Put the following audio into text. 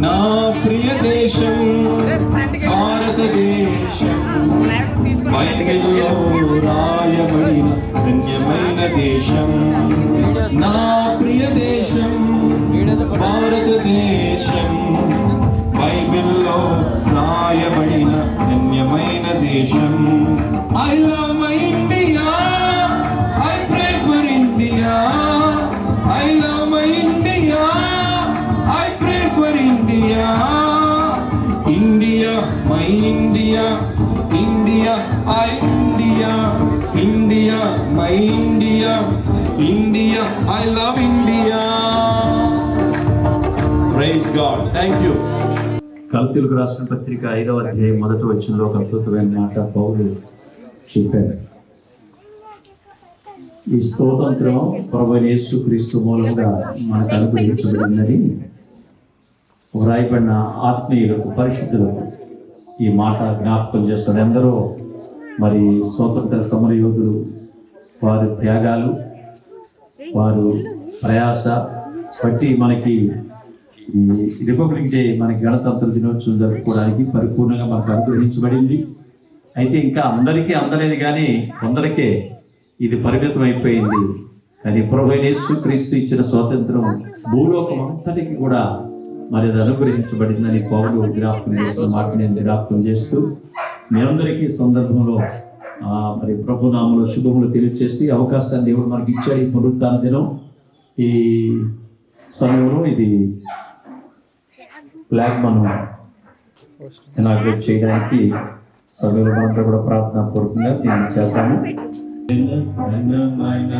నా ప్రియ దేశం భారతదేశం, బైబిల్లో రాయబడిన ధన్యమైన దేశం. నా ప్రియ దేశం భారతదేశం, బైబిల్లో రాయబడిన ధన్యమైన దేశం. I love my India, I pray for India. I love my India, I pray for India. India, my India, India, I India, India, my India, India, I love India. Praise God. Thank you. గలతీయులకు రాసిన పత్రిక 5వ అధ్యాయం 1వ వచనంలో ఒక అద్భుతమైన మాట పౌలు చెప్పారు. ఈ స్తోత్రం ప్రభువైన యేసుక్రీస్తు మూలంగా మనకు అనుగ్రహించబడిందని వ్రాయబడిన ఆత్మీయులకు, పరిశుద్ధులకు ఈ మాట జ్ఞాపకం చేస్తారు. ఎందరో మరి స్వతంత్ర సమరయోధులు, వారి త్యాగాలు, వారు ప్రయాస బట్టి మనకి ఈ రిపబ్లిక్ డే, మనకి గణతంత్ర దినోత్సవం జరుపుకోవడానికి పరిపూర్ణంగా మనకు అనుగ్రహించబడింది. అయితే ఇంకా అందరికీ అందలేదు, కానీ కొందరికే ఇది పరిమితం అయిపోయింది. కానీ ప్రభువైన యేసుక్రీస్తు ఇచ్చిన స్వాతంత్రం భూలోకం అంతటికి కూడా మరి అది అనుగ్రహించబడిందని పౌలు జ్ఞాపకం చేస్తున్న మాట నేను జ్ఞాపకం చేస్తూ మీ అందరికీ సందర్భంలో మరి ప్రభునామములో శుభములు తెలియజేస్తూ ఈ అవకాశాన్ని దేవుడు మనకి ఇచ్చాడు. ఈ పునరుత్థాన దినం, ఈ సమయంలో ఇది ఫ్లాగ్ మనం ఇనాగ్రేట్ చేయడానికి సమయంలో మనంతా కూడా ప్రార్థనా పూర్వకంగా దీన్ని చేద్దాము. ఘనమైన